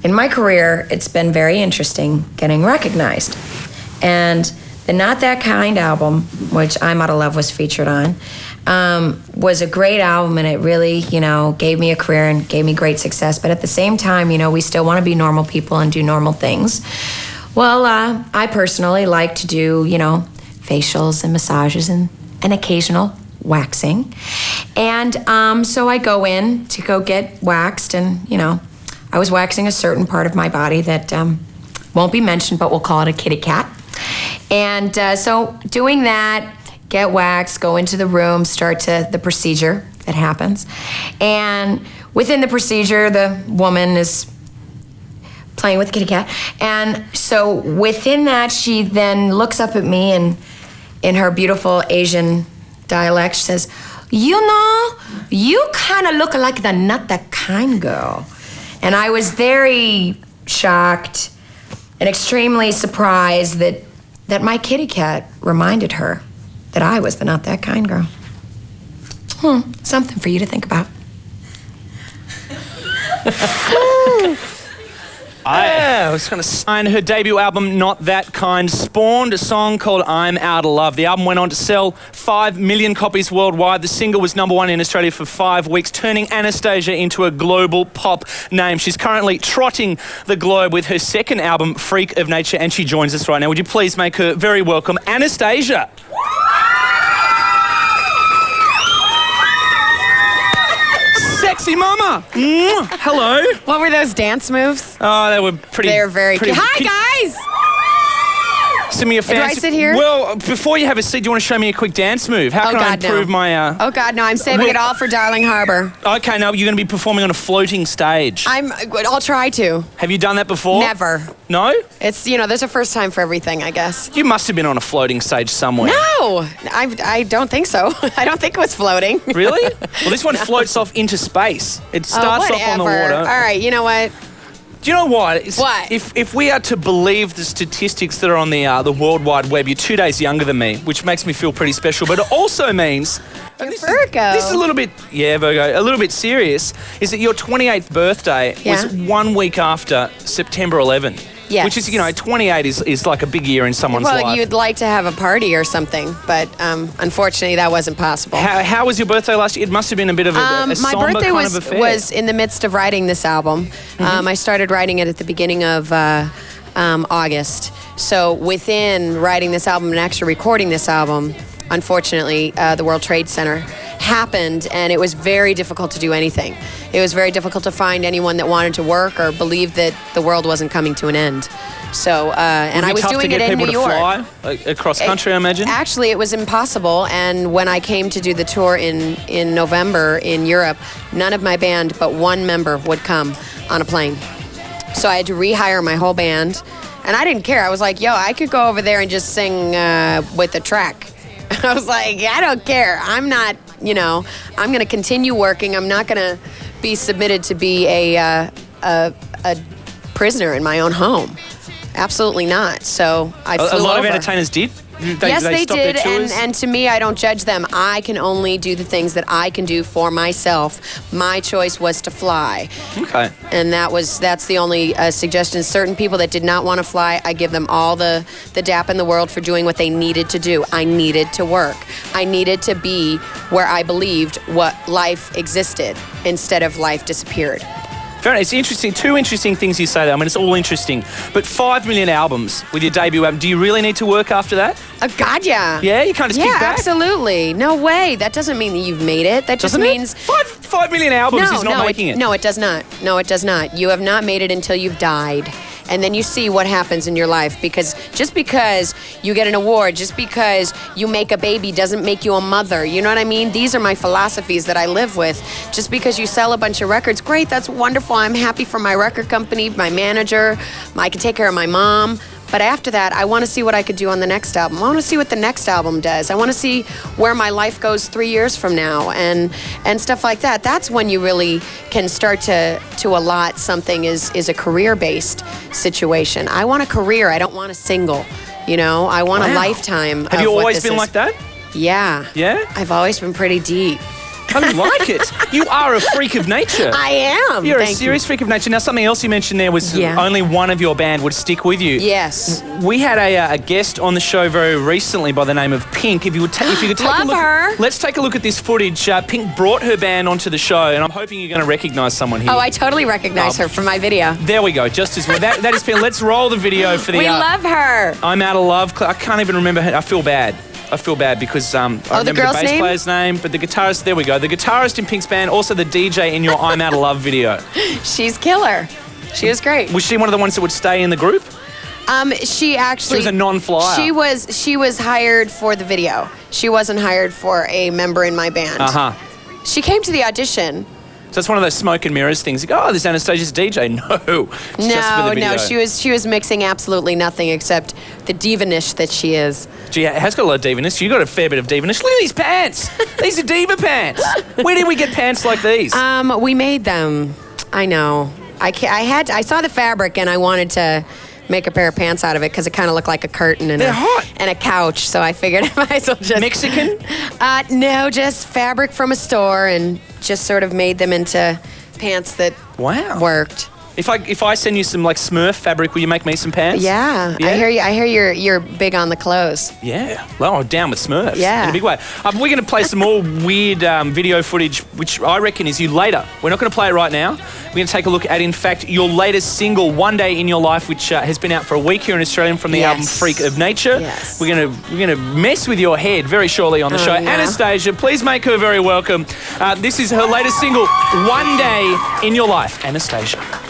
in my career, it's been very interesting getting recognized. And the Not That Kind album, which I'm Out of Love was featured on, was a great album, and it really, gave me a career and gave me great success. But at the same time, we still want to be normal people and do normal things. Well, I personally like to do, facials and massages and an occasional waxing. And so I go in to go get waxed, and, I was waxing a certain part of my body that won't be mentioned, but we'll call it a kitty cat. And so doing that, get waxed, go into the room, start to the procedure that happens. And within the procedure, the woman is playing with the kitty cat. And so within that, she then looks up at me and in her beautiful Asian dialect, she says, you kind of look like the Not That Kind girl. And I was very shocked and extremely surprised that my kitty cat reminded her that I was the Not That Kind girl. Something for you to think about. I was going to sign her debut album, Not That Kind, spawned a song called I'm Out of Love. The album went on to sell 5 million copies worldwide. The single was #1 in Australia for 5 weeks, turning Anastacia into a global pop name. She's currently trotting the globe with her second album, Freak of Nature, and she joins us right now. Would you please make her very welcome, Anastacia? Sexy mama. Hello. What were those dance moves? Oh, they were pretty. They were very cute. Hi, guys. Send me a fancy. Do I sit here? Well, before you have a seat, do you want to show me a quick dance move? How can I improve my... Oh, God, no. I'm saving it all for Darling Harbour. Okay, no, you're going to be performing on a floating stage. I'll try to. Have you done that before? Never. No? It's, there's a first time for everything, I guess. You must have been on a floating stage somewhere. No, I don't think so. I don't think it was floating. Really? Well, this one floats off into space. It starts off on the water. All right, you know what? Do you know what? What? If we are to believe the statistics that are on the World Wide Web, you're 2 days younger than me, which makes me feel pretty special. But it also means... Virgo. This is a little bit... Yeah, Virgo. A little bit serious. Is that your 28th birthday was 1 week after September 11. Yes. Which is, 28 is like a big year in someone's life. Well, you'd like to have a party or something, but unfortunately that wasn't possible. How was your birthday last year? It must have been a bit of a my somber birthday kind of affair. was in the midst of writing this album. I started writing it at the beginning of August. So within writing this album and actually recording this album, unfortunately, the World Trade Center happened, and it was very difficult to do anything. It was very difficult to find anyone that wanted to work or believed that the world wasn't coming to an end. So, and I was doing it in New York. To fly across country, I imagine? Actually, it was impossible, and when I came to do the tour in November in Europe, none of my band but one member would come on a plane. So I had to rehire my whole band, and I didn't care. I was like, yo, I could go over there and just sing with a track. I was like, I don't care. I'm not, I'm going to continue working. I'm not going to be submitted to be a prisoner in my own home. Absolutely not. So I flew over. A lot of entertainers did? Yes, they did, and to me, I don't judge them. I can only do the things that I can do for myself. My choice was to fly. Okay. And that's the only suggestion. Certain people that did not want to fly, I give them all the dap in the world for doing what they needed to do. I needed to work. I needed to be where I believed what life existed instead of life disappeared. Fair enough. It's interesting. 2 interesting things you say there. I mean, it's all interesting. But 5 million albums with your debut album, do you really need to work after that? God, yeah. Yeah? You can't just kick back? Yeah, absolutely. No way. That doesn't mean that you've made it. That just means... 5 million albums is not making it. No, it does not. No, it does not. You have not made it until you've died. And then you see what happens in your life, because just because you get an award, just because you make a baby doesn't make you a mother. You know what I mean? These are my philosophies that I live with. Just because you sell a bunch of records, great, that's wonderful. I'm happy for my record company, my manager. I can take care of my mom. But after that, I want to see what I could do on the next album. I want to see what the next album does. I want to see where my life goes 3 years from now and stuff like that. That's when you really can start to allot something is a career-based situation. I want a career. I don't want a single. I want a lifetime. Have you always been like that? Yeah. Yeah? I've always been pretty deep. I like it. You are a freak of nature. I am. You're Thank a serious freak of nature. Now, something else you mentioned there was only one of your band would stick with you. Yes. We had a guest on the show very recently by the name of Pink. If you could take Love a look, her. let's take a look at this footage. Pink brought her band onto the show, and I'm hoping you're going to recognise someone here. Oh, I totally recognize her from my video. There we go. Just as well. That is Pink. Let's roll the video for the. We love her. I'm Out of Love. I can't even remember her. I feel bad because I remember the girl's bass name? player's name, but the guitarist, there we go. The guitarist in Pink's band, also the DJ in your I'm Out of Love video. She's killer. She was great. Was she one of the ones that would stay in the group? She actually... She was a non-flyer. She was hired for the video. She wasn't hired for a member in my band. Uh-huh. She came to the audition. So it's one of those smoke and mirrors things. You go, oh, this Anastasia's DJ. No. It's just for the video. No, she was mixing absolutely nothing except the diva-nish that she is. She has got a lot of diva-ness. You got a fair bit of diva-ness. Look at these pants. These are diva pants. Where did we get pants like these? We made them. I know. I saw the fabric and I wanted to make a pair of pants out of it because it kind of looked like a curtain and a couch. So I figured I might as well just... Mexican? No, just fabric from a store and just sort of made them into pants that worked. If I send you some like Smurf fabric, will you make me some pants? Yeah. I hear you're big on the clothes. Yeah. Well, down with Smurfs. Yeah. In a big way. We're going to play some more weird video footage, which I reckon is you later. We're not going to play it right now. We're going to take a look at, in fact, your latest single, One Day in Your Life, which has been out for a week here in Australia from the album Freak of Nature. Yes. We're going to mess with your head very shortly on the show. Yeah. Anastacia, please make her very welcome. This is her latest single, One Day in Your Life. Anastacia.